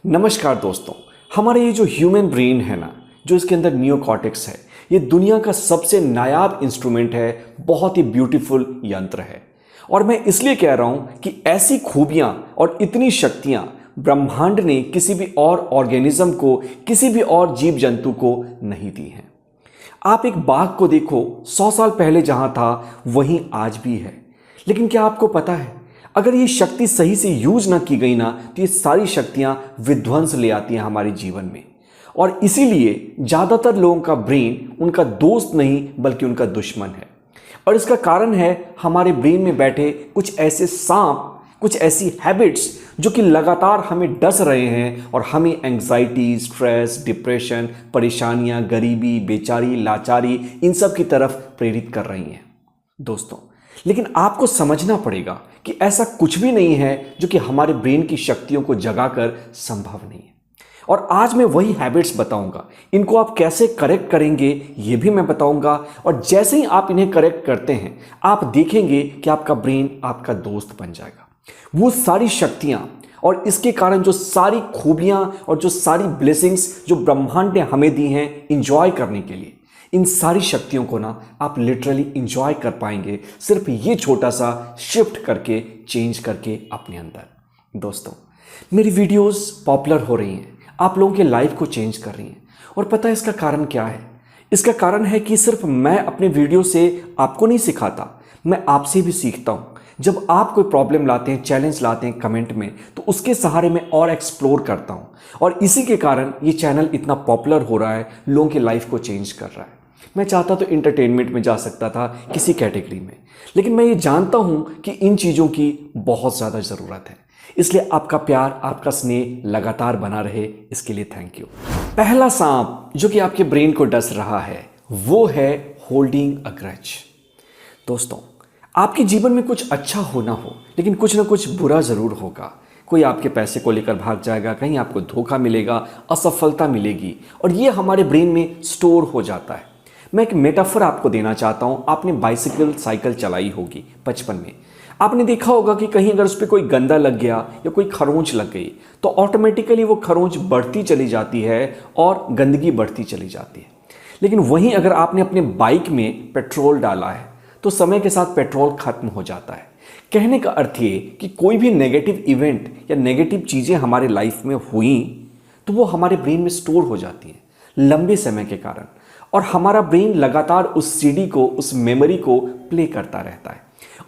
नमस्कार दोस्तों। हमारा ये जो ह्यूमन ब्रेन है ना, जो इसके अंदर नियोकॉर्टेक्स है, ये दुनिया का सबसे नायाब इंस्ट्रूमेंट है, बहुत ही ब्यूटीफुल यंत्र है। और मैं इसलिए कह रहा हूं कि ऐसी खूबियां और इतनी शक्तियां ब्रह्मांड ने किसी भी और ऑर्गेनिज्म को, किसी भी और जीव जंतु को नहीं दी हैं। आप एक बाघ को देखो, 100 साल पहले जहां था वहीं आज भी है। लेकिन क्या आपको पता है, अगर ये शक्ति सही से यूज ना की गई ना, तो ये सारी शक्तियां विध्वंस ले आती हैं हमारे जीवन में। और इसीलिए ज्यादातर लोगों का ब्रेन उनका दोस्त नहीं बल्कि उनका दुश्मन है। और इसका कारण है हमारे ब्रेन में बैठे कुछ ऐसे सांप, कुछ ऐसी हैबिट्स जो कि लगातार हमें डस रहे हैं और हमें एंग्जाइटी, स्ट्रेस, डिप्रेशन, परेशानियां, गरीबी, बेचारी, लाचारी, इन सब की तरफ प्रेरित कर रही हैं दोस्तों। लेकिन आपको समझना पड़ेगा कि ऐसा कुछ भी नहीं है जो कि हमारे ब्रेन की शक्तियों को जगाकर संभव नहीं है। और आज मैं वही हैबिट्स बताऊंगा, इनको आप कैसे करेक्ट करेंगे ये भी मैं बताऊंगा। और जैसे ही आप इन्हें करेक्ट करते हैं, आप देखेंगे कि आपका ब्रेन आपका दोस्त बन जाएगा। वो सारी शक्तियां और इसके कारण जो सारी खूबियां और जो सारी ब्लेसिंग्स जो ब्रह्मांड ने हमें दी हैं इंजॉय करने के लिए, इन सारी शक्तियों को ना आप लिटरली इंजॉय कर पाएंगे सिर्फ ये छोटा सा शिफ्ट करके, चेंज करके अपने अंदर। दोस्तों, मेरी वीडियोस पॉपुलर हो रही हैं, आप लोगों के लाइफ को चेंज कर रही हैं। और पता है इसका कारण क्या है? इसका कारण है कि सिर्फ मैं अपने वीडियो से आपको नहीं सिखाता, मैं आपसे भी सीखता हूं। जब आप कोई प्रॉब्लम लाते हैं, चैलेंज लाते हैं कमेंट में, तो उसके सहारे मैं और एक्सप्लोर करता हूं। और इसी के कारण ये चैनल इतना पॉपुलर हो रहा है, लोगों की लाइफ को चेंज कर रहा है। मैं चाहता तो इंटरटेनमेंट में जा सकता था, किसी कैटेगरी में, लेकिन मैं ये जानता हूं कि इन चीज़ों की बहुत ज़्यादा ज़रूरत है। इसलिए आपका प्यार, आपका स्नेह लगातार बना रहे, इसके लिए थैंक यू। पहला सांप जो कि आपके ब्रेन को डस रहा है वो है होल्डिंग अ ग्रज। दोस्तों, आपके जीवन में कुछ अच्छा होना हो, लेकिन कुछ ना कुछ बुरा ज़रूर होगा। कोई आपके पैसे को लेकर भाग जाएगा, कहीं आपको धोखा मिलेगा, असफलता मिलेगी, और ये हमारे ब्रेन में स्टोर हो जाता है। मैं एक मेटाफर आपको देना चाहता हूं। आपने बाइसिकल, साइकिल चलाई होगी बचपन में। आपने देखा होगा कि कहीं अगर उस पर कोई गंदा लग गया या कोई खरोंच लग गई, तो ऑटोमेटिकली वो खरोंच बढ़ती चली जाती है और गंदगी बढ़ती चली जाती है। लेकिन वहीं अगर आपने अपने बाइक में पेट्रोल डाला है, तो समय के साथ पेट्रोल खत्म हो जाता है। कहने का अर्थ ये कि कोई भी नेगेटिव इवेंट या नेगेटिव चीज़ें हमारे लाइफ में हुई, तो वो हमारे ब्रेन में स्टोर हो जाती हैं लंबे समय के कारण। और हमारा ब्रेन लगातार उस सीडी को, उस मेमोरी को प्ले करता रहता है।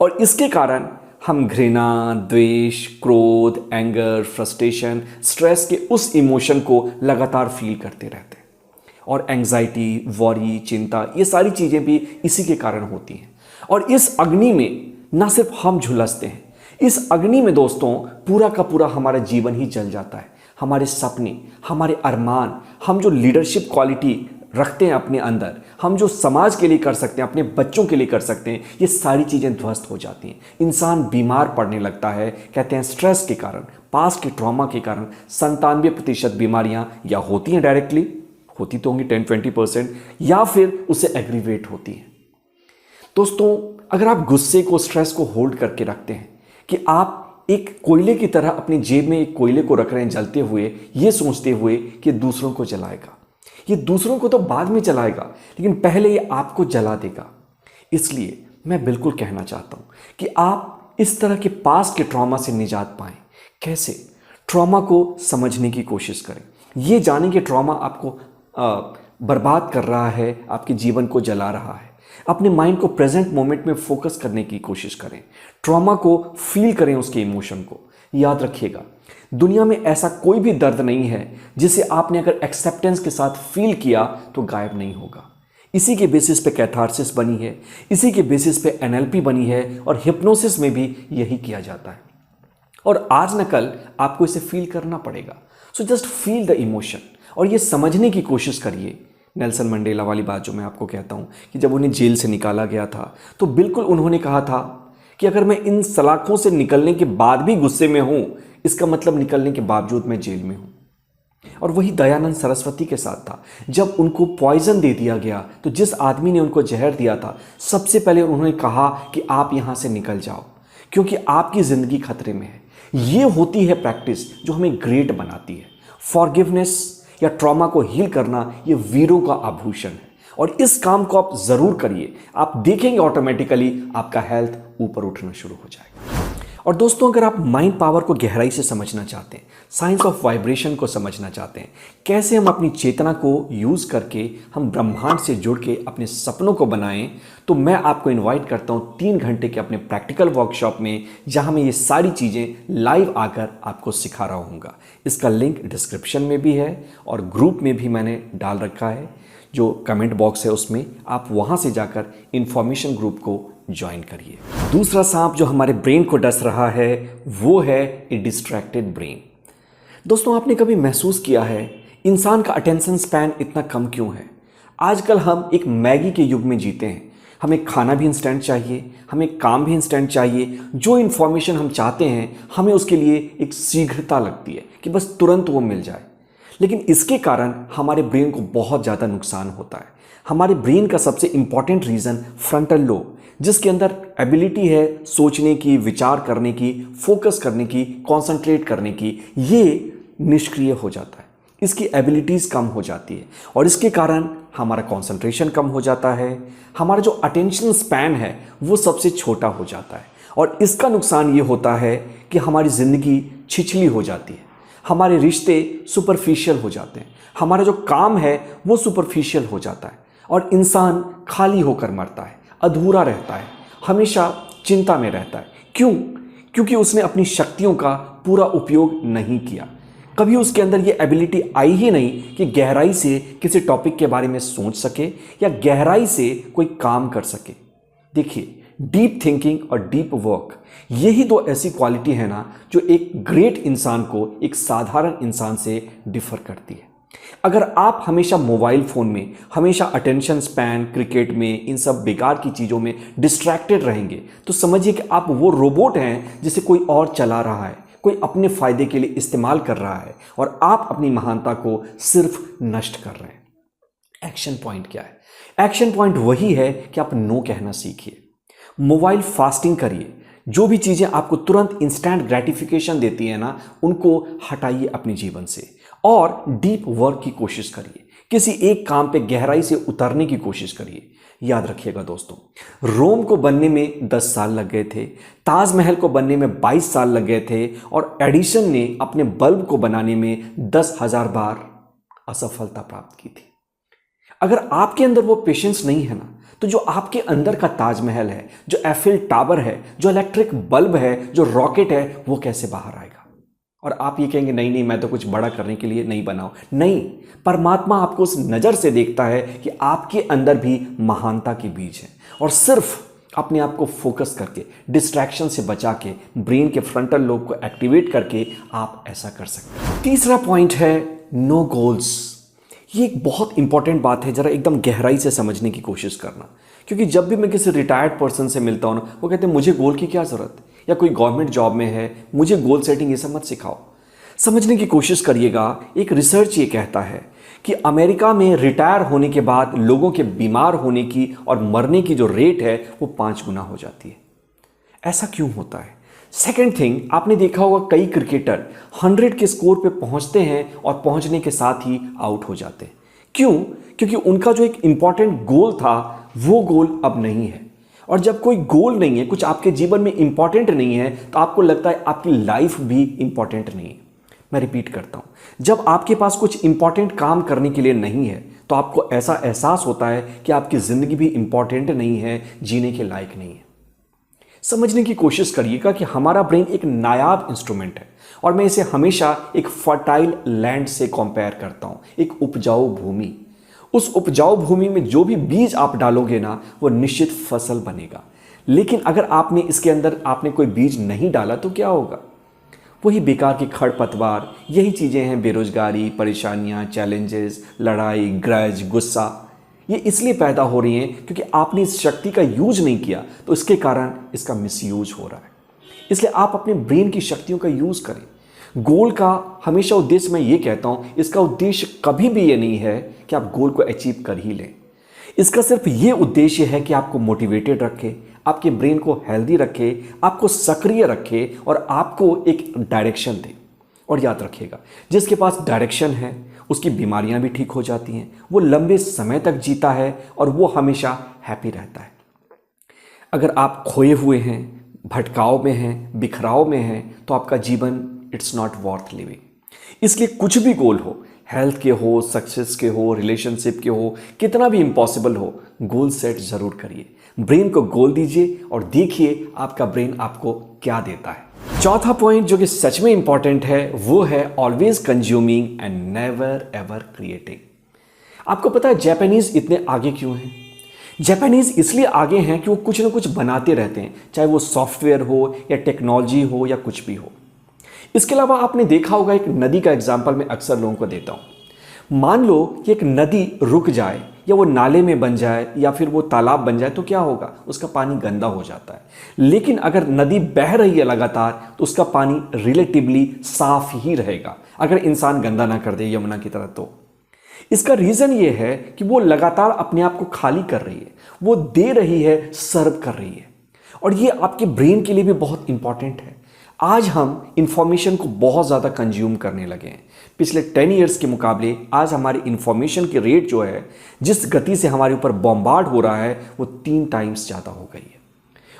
और इसके कारण हम घृणा, द्वेष, क्रोध, एंगर, फ्रस्ट्रेशन, स्ट्रेस के उस इमोशन को लगातार फील करते रहते हैं। और एंग्जाइटी, वॉरी, चिंता, ये सारी चीज़ें भी इसी के कारण होती हैं। और इस अग्नि में ना सिर्फ हम झुलसते हैं, इस अग्नि में दोस्तों पूरा का पूरा हमारा जीवन ही जल जाता है। हमारे सपने, हमारे अरमान, हम जो लीडरशिप क्वालिटी रखते हैं अपने अंदर, हम जो समाज के लिए कर सकते हैं, अपने बच्चों के लिए कर सकते हैं, ये सारी चीज़ें ध्वस्त हो जाती हैं। इंसान बीमार पड़ने लगता है। कहते हैं स्ट्रेस के कारण, पास्ट के ट्रॉमा के कारण 97% बीमारियां या होती हैं डायरेक्टली, होती तो होंगी 10-20%, या फिर उससे एग्रीवेट होती हैं। दोस्तों, अगर आप गुस्से को, स्ट्रेस को होल्ड करके रखते हैं कि आप एक कोयले की तरह अपनी जेब में एक कोयले को रख रहे हैं जलते हुए, ये सोचते हुए कि दूसरों को जलाएगा, ये दूसरों को तो बाद में जलाएगा, लेकिन पहले ये आपको जला देगा। इसलिए मैं बिल्कुल कहना चाहता हूं कि आप इस तरह के पास्ट के ट्रॉमा से निजात पाएं। कैसे? ट्रॉमा को समझने की कोशिश करें। ये जानें कि ट्रॉमा आपको बर्बाद कर रहा है, आपके जीवन को जला रहा है। अपने माइंड को प्रेजेंट मोमेंट में फोकस करने की कोशिश करें। ट्रॉमा को फील करें, उसके इमोशन को। याद रखिएगा, दुनिया में ऐसा कोई भी दर्द नहीं है जिसे आपने अगर एक्सेप्टेंस के साथ फील किया तो गायब नहीं होगा। इसी के बेसिस पे कैथार्सिस बनी है, इसी के बेसिस पे एनएलपी बनी है, और हिप्नोसिस में भी यही किया जाता है। और आज न कल आपको इसे फील करना पड़ेगा। So just feel the emotion और ये समझने की कोशिश करिए। नेल्सन मंडेला वाली बात जो मैं आपको कहता हूँ कि जब उन्हें जेल से निकाला गया था, तो बिल्कुल उन्होंने कहा था कि अगर मैं इन सलाखों से निकलने के बाद भी गुस्से में हूं, इसका मतलब निकलने के बावजूद मैं जेल में हूं। और वही दयानंद सरस्वती के साथ था। जब उनको पॉइजन दे दिया गया, तो जिस आदमी ने उनको जहर दिया था, सबसे पहले उन्होंने कहा कि आप यहां से निकल जाओ, क्योंकि आपकी जिंदगी खतरे में है। ये होती है प्रैक्टिस जो हमें ग्रेट बनाती है। फॉरगिवनेस या ट्रॉमा को हील करना ये वीरों का आभूषण है और इस काम को आप जरूर करिए। आप देखेंगे ऑटोमेटिकली आपका हेल्थ ऊपर उठना शुरू हो जाएगा। और दोस्तों, अगर आप माइंड पावर को गहराई से समझना चाहते हैं, साइंस ऑफ वाइब्रेशन को समझना चाहते हैं, कैसे हम अपनी चेतना को यूज़ करके हम ब्रह्मांड से जुड़ के अपने सपनों को बनाएं, तो मैं आपको इनवाइट करता हूं 3 घंटे के अपने प्रैक्टिकल वर्कशॉप में, जहां मैं ये सारी चीज़ें लाइव आकर आपको सिखा रहा हूँगा। इसका लिंक डिस्क्रिप्शन में भी है और ग्रुप में भी मैंने डाल रखा है, जो कमेंट बॉक्स है उसमें, आप वहाँ से जाकर इन्फॉर्मेशन ग्रुप को ज्वाइन करिए। दूसरा सांप जो हमारे ब्रेन को डस रहा है वो है ए डिस्ट्रैक्टेड ब्रेन। दोस्तों, आपने कभी महसूस किया है इंसान का अटेंशन स्पैन इतना कम क्यों है? आजकल हम एक मैगी के युग में जीते हैं। हमें खाना भी इंस्टेंट चाहिए, हमें काम भी इंस्टेंट चाहिए, जो इन्फॉर्मेशन हम चाहते हैं हमें उसके लिए एक शीघ्रता लगती है कि बस तुरंत वो मिल जाए। लेकिन इसके कारण हमारे ब्रेन को बहुत ज़्यादा नुकसान होता है। हमारे ब्रेन का सबसे इंपॉर्टेंट रीज़न फ्रंटल लोब, जिसके अंदर एबिलिटी है सोचने की, विचार करने की, फोकस करने की, कंसंट्रेट करने की, ये निष्क्रिय हो जाता है। इसकी एबिलिटीज़ कम हो जाती है और इसके कारण हमारा कंसंट्रेशन कम हो जाता है। हमारा जो अटेंशन स्पैन है वो सबसे छोटा हो जाता है और इसका नुकसान ये होता है कि हमारी ज़िंदगी छिछली हो जाती है, हमारे रिश्ते सुपरफिशियल हो जाते हैं, हमारा जो काम है वो सुपरफिशियल हो जाता है और इंसान खाली होकर मरता है, अधूरा रहता है, हमेशा चिंता में रहता है। क्यों? क्योंकि उसने अपनी शक्तियों का पूरा उपयोग नहीं किया। कभी उसके अंदर ये एबिलिटी आई ही नहीं कि गहराई से किसी टॉपिक के बारे में सोच सके या गहराई से कोई काम कर सके। देखिए, डीप थिंकिंग और डीप वर्क, यही दो ऐसी क्वालिटी है ना जो एक ग्रेट इंसान को एक साधारण इंसान से डिफर करती है। अगर आप हमेशा मोबाइल फ़ोन में, हमेशा अटेंशन स्पैन, क्रिकेट में, इन सब बेकार की चीज़ों में डिस्ट्रैक्टेड रहेंगे तो समझिए कि आप वो रोबोट हैं जिसे कोई और चला रहा है, कोई अपने फ़ायदे के लिए इस्तेमाल कर रहा है और आप अपनी महानता को सिर्फ नष्ट कर रहे हैं। एक्शन पॉइंट क्या है? एक्शन पॉइंट वही है कि आप नो कहना सीखिए, मोबाइल फास्टिंग करिए, जो भी चीज़ें आपको तुरंत इंस्टेंट ग्रेटिफिकेशन देती है ना, उनको हटाइए अपने जीवन से और डीप वर्क की कोशिश करिए। किसी एक काम पे गहराई से उतरने की कोशिश करिए। याद रखिएगा दोस्तों, रोम को बनने में 10 साल लग गए थे, ताजमहल को बनने में 22 साल लग गए थे और एडिसन ने अपने बल्ब को बनाने में 10,000 बार असफलता प्राप्त की थी। अगर आपके अंदर वो पेशेंस नहीं है ना, तो जो आपके अंदर का ताजमहल है, जो एफिल टावर है, जो इलेक्ट्रिक बल्ब है, जो रॉकेट है, वो कैसे बाहर आएगा? और आप ये कहेंगे नहीं नहीं, मैं तो कुछ बड़ा करने के लिए नहीं बना हूं। नहीं, परमात्मा आपको उस नज़र से देखता है कि आपके अंदर भी महानता के बीज है और सिर्फ अपने आप को फोकस करके, डिस्ट्रैक्शन से बचा के, ब्रेन के फ्रंटल लोब को एक्टिवेट करके आप ऐसा कर सकते हैं। तीसरा पॉइंट है नो गोल्स। ये एक बहुत इंपॉर्टेंट बात है, जरा एकदम गहराई से समझने की कोशिश करना। क्योंकि जब भी मैं किसी रिटायर्ड पर्सन से मिलता हूँ ना, वो कहते हैं मुझे गोल की क्या ज़रूरत, या कोई गवर्नमेंट जॉब में है, मुझे गोल सेटिंग ये सब मत सिखाओ। समझने की कोशिश करिएगा। एक रिसर्च ये कहता है कि अमेरिका में रिटायर होने के बाद लोगों के बीमार होने की और मरने की जो रेट है वो 5 गुना हो जाती है। ऐसा क्यों होता है? सेकेंड थिंग, आपने देखा होगा कई क्रिकेटर 100 के स्कोर पे पहुंचते हैं और पहुंचने के साथ ही आउट हो जाते हैं। क्यों? क्योंकि उनका जो एक इंपॉर्टेंट गोल था वो गोल अब नहीं है। और जब कोई गोल नहीं है, कुछ आपके जीवन में इंपॉर्टेंट नहीं है, तो आपको लगता है आपकी लाइफ भी इंपॉर्टेंट नहीं है। मैं रिपीट करता हूं, जब आपके पास कुछ इंपॉर्टेंट काम करने के लिए नहीं है तो आपको ऐसा एहसास होता है कि आपकी जिंदगी भी इंपॉर्टेंट नहीं है, जीने के लायक नहीं है। समझने की कोशिश करिएगा कि हमारा ब्रेन एक नायाब इंस्ट्रूमेंट है और मैं इसे हमेशा एक फर्टाइल लैंड से कंपेयर करता हूं, एक उपजाऊ भूमि। उस उपजाऊ भूमि में जो भी बीज आप डालोगे ना, वो निश्चित फसल बनेगा। लेकिन अगर आपने इसके अंदर आपने कोई बीज नहीं डाला तो क्या होगा? वही बेकार की खरपतवार, यही चीज़ें हैं, बेरोजगारी, परेशानियां, चैलेंजेस, लड़ाई, ग्रज, गुस्सा। ये इसलिए पैदा हो रही हैं क्योंकि आपने इस शक्ति का यूज नहीं किया, तो इसके कारण इसका मिसयूज हो रहा है। इसलिए आप अपने ब्रेन की शक्तियों का यूज करें। गोल का हमेशा उद्देश्य, मैं ये कहता हूं, इसका उद्देश्य कभी भी ये नहीं है कि आप गोल को अचीव कर ही लें। इसका सिर्फ ये उद्देश्य है कि आपको मोटिवेटेड रखे, आपके ब्रेन को हेल्दी रखे, आपको सक्रिय रखे और आपको एक डायरेक्शन दे। और याद रखिएगा, जिसके पास डायरेक्शन है उसकी बीमारियां भी ठीक हो जाती हैं, वो लंबे समय तक जीता है और वो हमेशा हैप्पी रहता है। अगर आप खोए हुए हैं, भटकाव में हैं, बिखराव में हैं, तो आपका जीवन इट्स नॉट वर्थ लिविंग। इसलिए कुछ भी गोल हो, हेल्थ के हो, सक्सेस के हो, रिलेशनशिप के हो, कितना भी इम्पॉसिबल हो, गोल सेट जरूर करिए। ब्रेन को गोल दीजिए और देखिए आपका ब्रेन आपको क्या देता है। चौथा पॉइंट जो कि सच में इंपॉर्टेंट है वो है always consuming and never ever creating. आपको पता है जापानीज इतने आगे क्यों हैं? जापानीज इसलिए आगे हैं कि वो कुछ ना कुछ बनाते रहते हैं, चाहे वो सॉफ्टवेयर हो या टेक्नोलॉजी हो या कुछ भी हो। इसके अलावा आपने देखा होगा, एक नदी का एग्जाम्पल मैं अक्सर लोगों को देता हूं। मान लो कि एक नदी रुक जाए या वो नाले में बन जाए या फिर वो तालाब बन जाए तो क्या होगा? उसका पानी गंदा हो जाता है। लेकिन अगर नदी बह रही है लगातार तो उसका पानी रिलेटिवली साफ ही रहेगा, अगर इंसान गंदा ना कर दे यमुना की तरह। तो इसका रीजन ये है कि वो लगातार अपने आप को खाली कर रही है, वो दे रही है, सर्व कर रही है। और ये आपके ब्रेन के लिए भी बहुत इंपॉर्टेंट है। आज हम इंफॉर्मेशन को बहुत ज़्यादा कंज्यूम करने लगे हैं। पिछले 10 ईयर्स के मुकाबले आज हमारी इंफॉर्मेशन की रेट जो है, जिस गति से हमारे ऊपर बॉम्बार्ड हो रहा है, वो 3 टाइम्स ज़्यादा हो गई है।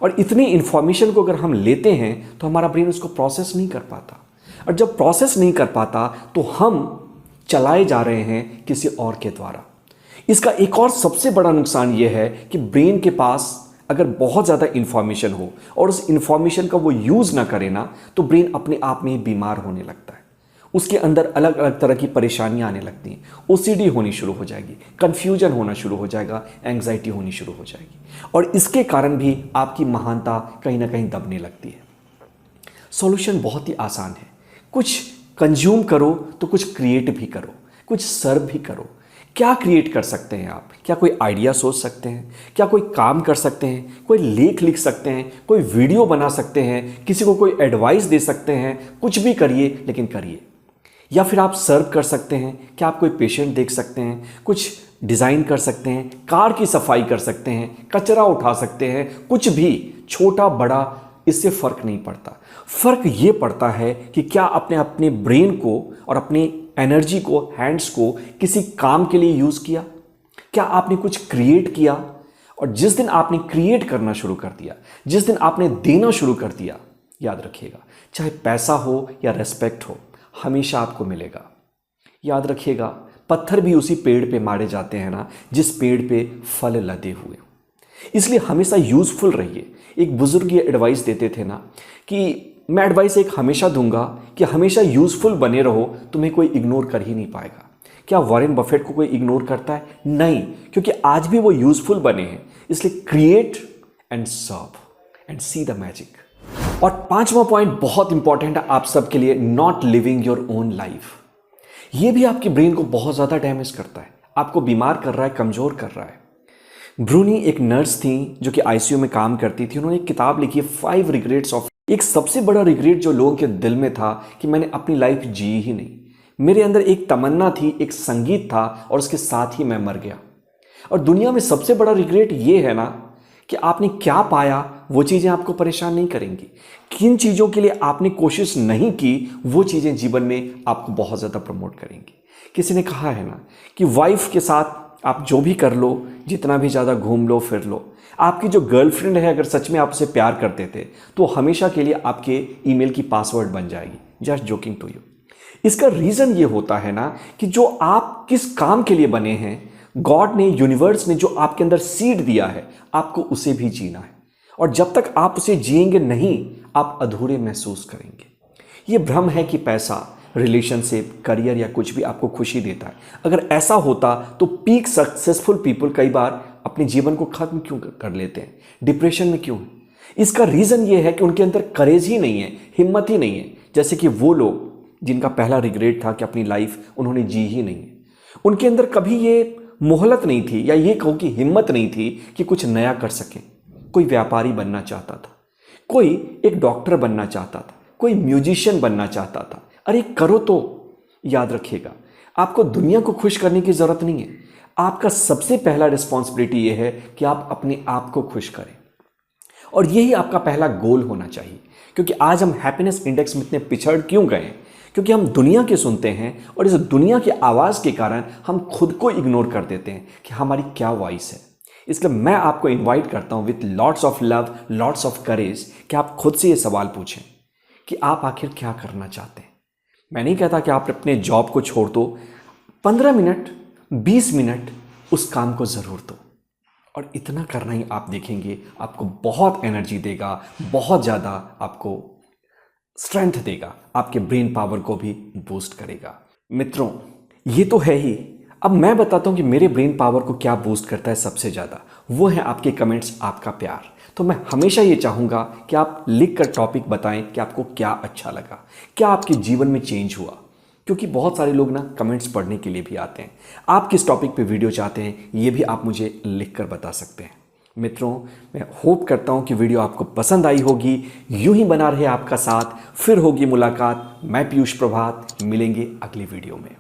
और इतनी इंफॉर्मेशन को अगर हम लेते हैं तो हमारा ब्रेन उसको प्रोसेस नहीं कर पाता, और जब प्रोसेस नहीं कर पाता तो हम चलाए जा रहे हैं किसी और के द्वारा। इसका एक और सबसे बड़ा नुकसान यह है कि ब्रेन के पास अगर बहुत ज़्यादा इंफॉर्मेशन हो और उस इंफॉर्मेशन का वो यूज़ ना करे ना, तो ब्रेन अपने आप में ही बीमार होने लगता है। उसके अंदर अलग अलग तरह की परेशानियां आने लगती हैं। ओसीडी होनी शुरू हो जाएगी, कंफ्यूजन होना शुरू हो जाएगा, एंग्जाइटी होनी शुरू हो जाएगी, और इसके कारण भी आपकी महानता कहीं ना कहीं दबने लगती है। सॉल्यूशन बहुत ही आसान है। कुछ कंज्यूम करो तो कुछ क्रिएट भी करो, कुछ सर्व भी करो। क्या क्रिएट कर सकते हैं आप? क्या कोई आइडिया सोच सकते हैं? क्या कोई काम कर सकते हैं? कोई लेख लिख सकते हैं? कोई वीडियो बना सकते हैं? किसी को कोई एडवाइस दे सकते हैं? कुछ भी करिए, लेकिन करिए। या फिर आप सर्व कर सकते हैं। क्या आप कोई पेशेंट देख सकते हैं? कुछ डिज़ाइन कर सकते हैं, कार की सफाई कर सकते हैं, कचरा उठा सकते हैं। कुछ भी, छोटा बड़ा, इससे फ़र्क नहीं पड़ता। फ़र्क ये पड़ता है कि क्या आपने अपने ब्रेन को और अपनी एनर्जी को, हैंड्स को किसी काम के लिए यूज़ किया? क्या आपने कुछ क्रिएट किया? और जिस दिन आपने क्रिएट करना शुरू कर दिया, जिस दिन आपने देना शुरू कर दिया, याद रखिएगा, चाहे पैसा हो या रेस्पेक्ट हो, हमेशा आपको मिलेगा। याद रखिएगा, पत्थर भी उसी पेड़ पे मारे जाते हैं ना जिस पेड़ पे फल लदे हुए। इसलिए हमेशा यूजफुल रहिए। एक बुजुर्ग ये एडवाइस देते थे ना कि मैं एडवाइस एक हमेशा दूंगा कि हमेशा यूजफुल बने रहो, तुम्हें कोई इग्नोर कर ही नहीं पाएगा। क्या वॉरेन बफेट को कोई इग्नोर करता है? नहीं, क्योंकि आज भी वो यूजफुल बने हैं। इसलिए create and serve and see the magic. और 5वां पॉइंट बहुत इंपॉर्टेंट है आप सबके लिए, not living your own life. ये भी आपके ब्रेन को बहुत ज़्यादा डैमेज करता है, आपको बीमार कर रहा है, कमज़ोर कर रहा है। ब्रूनी एक नर्स थी जो कि आईसीयू में काम करती थी। उन्होंने एक किताब लिखी है 5 रिग्रेट्स ऑफ। एक सबसे बड़ा रिग्रेट जो लोगों के दिल में था कि मैंने अपनी लाइफ जी ही नहीं। मेरे अंदर एक तमन्ना थी, एक संगीत था, और उसके साथ ही मैं मर गया। और दुनिया में सबसे बड़ा रिग्रेट ये है ना कि आपने क्या पाया वो चीज़ें आपको परेशान नहीं करेंगी। किन चीज़ों के लिए आपने कोशिश नहीं की वो चीज़ें जीवन में आपको बहुत ज़्यादा प्रमोट करेंगी। किसी ने कहा है ना कि वाइफ के साथ आप जो भी कर लो, जितना भी ज़्यादा घूम लो फिर लो, आपकी जो गर्लफ्रेंड है अगर सच में आपसे प्यार करते थे तो हमेशा के लिए आपके ईमेल की पासवर्ड बन जाएगी। Just joking to you. इसका रीज़न ये होता है ना कि जो आप किस काम के लिए बने हैं, गॉड ने, यूनिवर्स ने जो आपके अंदर सीड दिया है, आपको उसे भी जीना है। और जब तक आप उसे जिएंगे नहीं, आप अधूरे महसूस करेंगे। ये भ्रम है कि पैसा, रिलेशनशिप, करियर या कुछ भी आपको खुशी देता है। अगर ऐसा होता तो पीक सक्सेसफुल पीपल कई बार अपने जीवन को खत्म क्यों कर लेते हैं, डिप्रेशन में क्यों? इसका रीज़न ये है कि उनके अंदर करेज ही नहीं है, हिम्मत ही नहीं है। जैसे कि वो लोग जिनका पहला रिग्रेट था कि अपनी लाइफ उन्होंने जी ही नहीं है। उनके अंदर कभी ये मोहलत नहीं थी, या ये कहो कि हिम्मत नहीं थी कि कुछ नया कर सकें। कोई व्यापारी बनना चाहता था, कोई एक डॉक्टर बनना चाहता था, कोई म्यूजिशियन बनना चाहता था। अरे करो तो। याद रखिएगा, आपको दुनिया को खुश करने की ज़रूरत नहीं है। आपका सबसे पहला रिस्पॉन्सिबिलिटी ये है कि आप अपने आप को खुश करें, और यही आपका पहला गोल होना चाहिए। क्योंकि आज हम हैप्पीनेस इंडेक्स में इतने पिछड़ क्यों गए? क्योंकि हम दुनिया के सुनते हैं और इस दुनिया की आवाज़ के कारण हम खुद को इग्नोर कर देते हैं कि हमारी क्या वॉइस है। इसलिए मैं आपको इनवाइट करता हूं with lots of love, lots of courage कि आप खुद से ये सवाल पूछें कि आप आखिर क्या करना चाहते हैं। मैं नहीं कहता कि आप अपने जॉब को छोड़ दो, 15 मिनट 20 मिनट उस काम को ज़रूर दो, और इतना करना ही आप देखेंगे आपको बहुत एनर्जी देगा, बहुत ज़्यादा आपको स्ट्रेंथ देगा, आपके ब्रेन पावर को भी बूस्ट करेगा। मित्रों, ये तो है ही। अब मैं बताता हूं कि मेरे ब्रेन पावर को क्या बूस्ट करता है सबसे ज़्यादा। वो है आपके कमेंट्स, आपका प्यार। तो मैं हमेशा ये चाहूँगा कि आप लिख कर टॉपिक बताएं कि आपको क्या अच्छा लगा, क्या आपके जीवन में चेंज हुआ। क्योंकि बहुत सारे लोग ना कमेंट्स पढ़ने के लिए भी आते हैं। आप किस टॉपिक पे वीडियो चाहते हैं ये भी आप मुझे लिख कर बता सकते हैं। मित्रों, मैं होप करता हूं कि वीडियो आपको पसंद आई होगी। यूं ही बना रहे आपका साथ, फिर होगी मुलाकात। मैं पीयूष प्रभात, मिलेंगे अगली वीडियो में।